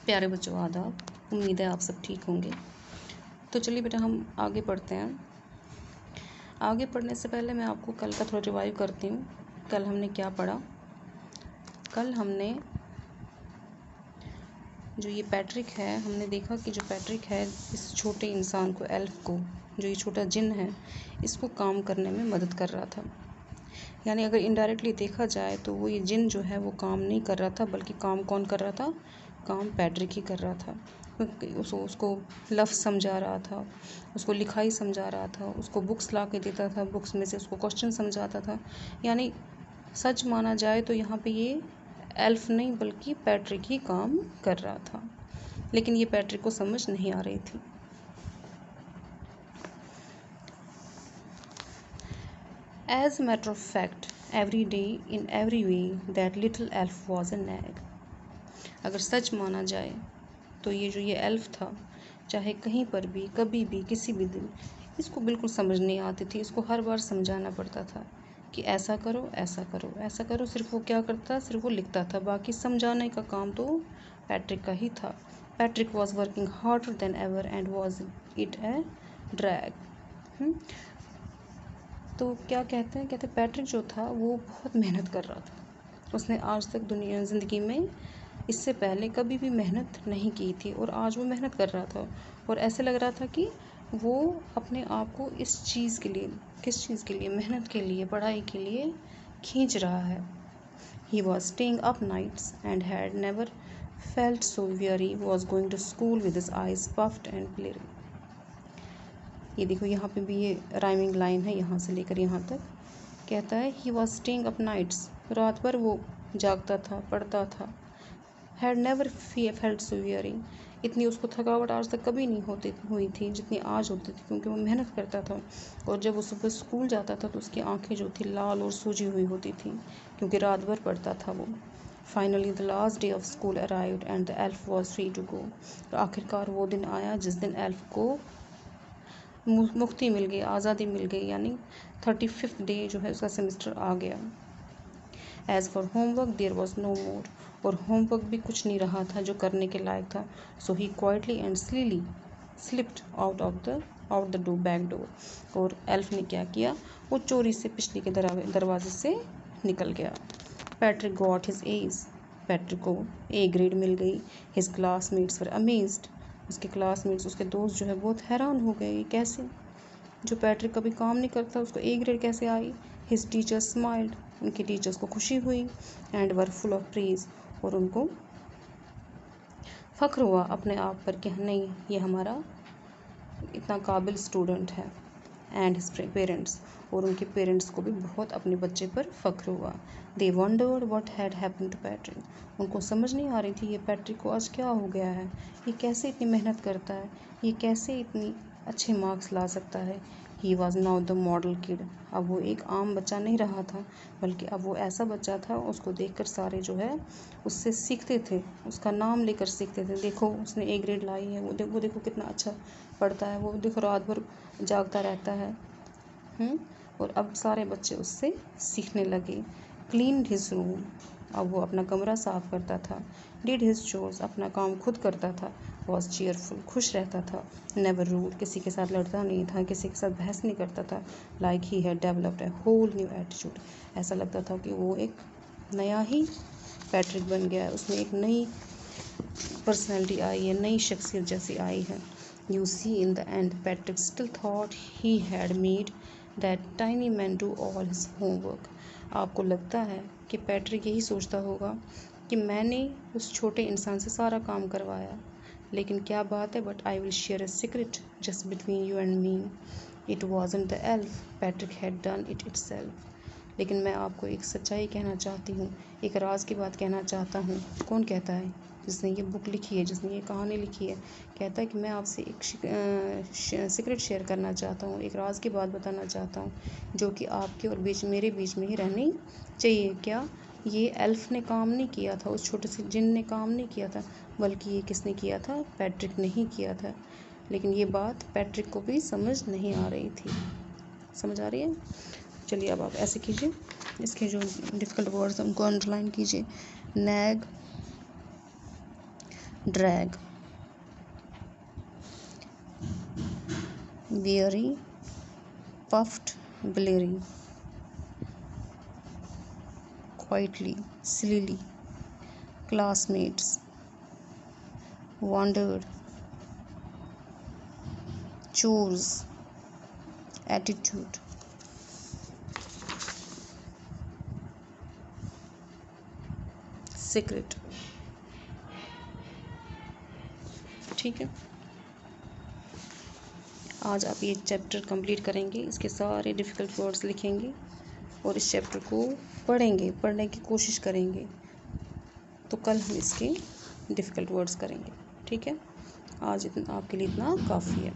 प्यारे बच्चों आदाब। उम्मीद है आप सब ठीक होंगे। तो चलिए बेटा हम आगे पढ़ते हैं। आगे पढ़ने से पहले मैं आपको कल का थोड़ा रिवाइव करती हूँ। कल हमने क्या पढ़ा? कल हमने जो ये पैट्रिक है, हमने देखा कि जो पैट्रिक है इस छोटे इंसान को, एल्फ को, जो ये छोटा जिन है, इसको काम करने में मदद कर रहा था। यानी अगर इनडायरेक्टली देखा जाए तो वो ये जिन जो है वो काम नहीं कर रहा था, बल्कि काम कौन कर रहा था? काम पैट्रिक ही कर रहा था। उसको लफ्ज़ समझा रहा था, उसको लिखाई समझा रहा था, उसको बुक्स ला के देता था, बुक्स में से उसको क्वेश्चन समझाता था। यानी सच माना जाए तो यहाँ पे ये एल्फ नहीं बल्कि पैट्रिक ही काम कर रहा था, लेकिन ये पैट्रिक को समझ नहीं आ रही थी। As a matter of fact, every day, in every way, that little elf was a nag. अगर सच माना जाए तो ये एल्फ था, चाहे कहीं पर भी, कभी भी, किसी भी दिन, इसको बिल्कुल समझ नहीं आती थी। इसको हर बार समझाना पड़ता था कि ऐसा करो, ऐसा करो, ऐसा करो। सिर्फ वो क्या करता? सिर्फ वो लिखता था। बाकी समझाने का काम तो पैट्रिक का ही था। Patrick was working harder than ever and was it A drag. तो क्या कहते हैं पैट्रिक जो था वो बहुत मेहनत कर रहा था। उसने आज तक ज़िंदगी में इससे पहले कभी भी मेहनत नहीं की थी, और आज वो मेहनत कर रहा था। और ऐसे लग रहा था कि वो अपने आप को इस चीज़ के लिए, किस चीज़ के लिए? मेहनत के लिए, पढ़ाई के लिए खींच रहा है। He was staying up nights and had never felt so weary, was going to school with his eyes puffed and bleary. ये देखो यहाँ पे भी ये राइमिंग लाइन है, यहाँ से लेकर यहाँ तक। कहता है he was staying up nights, रात भर वो जागता था, पढ़ता था। Had never felt so very, इतनी उसको थकावट आज तक कभी नहीं हुई थी जितनी आज होती थी, क्योंकि वो मेहनत करता था। और जब वो सुबह स्कूल जाता था तो उसकी आंखें जो थी लाल और सूजी हुई होती थी, क्योंकि रात भर पढ़ता था वो। Finally the last day of school arrived and the elf was free to go. आखिरकार वो दिन आया जिस दिन एल्फ को मुक्ति मिल गई, आज़ादी मिल गई, यानी 35th डे जो है उसका सेमेस्टर आ गया। As for homework there was no more, और होमवर्क भी कुछ नहीं रहा था जो करने के लायक था। So he quietly and slyly slipped out the back door. और एल्फ ने क्या किया? वो चोरी से पिछले के दरवाजे से निकल गया। Patrick got his age, Patrick को ए ग्रेड मिल गई। हिज क्लासमेट्स वर अमेज्ड, उसके क्लासमेट्स, उसके दोस्त जो है बहुत हैरान हो गए, कैसे? जो पैट्रिक कभी काम नहीं करता उसको ए ग्रेड कैसे आई? हिज टीचर्स स्माइल्ड, उनके टीचर्स को खुशी हुई। And were full of praise, और उनको फ़ख्र हुआ अपने आप पर कि नहीं, ये हमारा इतना काबिल स्टूडेंट है। एंड हिज पेरेंट्स, और उनके पेरेंट्स को भी बहुत अपने बच्चे पर फ़ख्र हुआ। They wondered what had happened to Patrick, उनको समझ नहीं आ रही थी ये पैट्रिक को आज क्या हो गया है, ये कैसे इतनी मेहनत करता है, ये कैसे इतनी अच्छे मार्क्स ला सकता है। He was now the model kid, अब वो एक आम बच्चा नहीं रहा था, बल्कि अब वो ऐसा बच्चा था उसको देखकर सारे जो है उससे सीखते थे, उसका नाम लेकर सीखते थे। देखो उसने ए ग्रेड लाई है, वो देखो कितना अच्छा पढ़ता है, वो देखो रात भर जागता रहता है। और अब सारे बच्चे उससे सीखने लगे। क्लीन्ड हिज रूम, अब वो अपना कमरा साफ़ करता था। डिड हिज चोर्स, अपना काम खुद करता था। वॉज चीयरफुल, खुश रहता था। नेवर रूड, किसी के साथ लड़ता नहीं था, किसी के साथ बहस नहीं करता था। Like he had developed a whole new attitude, ऐसा लगता था कि वो एक नया ही पैट्रिक बन गया है, उसमें एक नई पर्सनैलिटी आई है, नई शख्सियत जैसी आई है। You see, in the end, Patrick still thought he had made that tiny man do all his homework. आपको लगता है कि पैट्रिक यही सोचता होगा कि मैंने उस छोटे इंसान से सारा काम करवाया, लेकिन क्या बात है, but I will share a secret just between you and me. It wasn't the elf, Patrick had done it itself. लेकिन मैं आपको एक सच्चाई कहना चाहती हूँ, एक राज की बात कहना चाहता हूँ। कौन कहता है? जिसने ये बुक लिखी है, जिसने ये कहानी लिखी है, कहता है कि मैं आपसे एक सीक्रेट शेयर करना चाहता हूँ, एक राज की बात बताना चाहता हूँ, जो कि आपके और मेरे बीच में ही रहनी चाहिए। क्या? ये एल्फ ने काम नहीं किया था, उस छोटे से जिन ने काम नहीं किया था, बल्कि ये किसने किया था? पैट्रिक ने ही किया था। लेकिन ये बात पैट्रिक को भी समझ नहीं आ रही थी। समझ आ रही है? चलिए अब आप ऐसे कीजिए, इसके जो डिफ़िकल्ट वर्ड्स हैं उनको अंडरलाइन कीजिए। Nag, drag, weary, puffed, bleary, quietly, sillily, classmates, wandered, chose, attitude, secret। ठीक है, आज आप ये चैप्टर कंप्लीट करेंगे, इसके सारे डिफ़िकल्ट वर्ड्स लिखेंगे और इस चैप्टर को पढ़ेंगे, पढ़ने की कोशिश करेंगे, तो कल हम इसके डिफ़िकल्ट वर्ड्स करेंगे। ठीक है, आज इतना आपके लिए इतना काफ़ी है।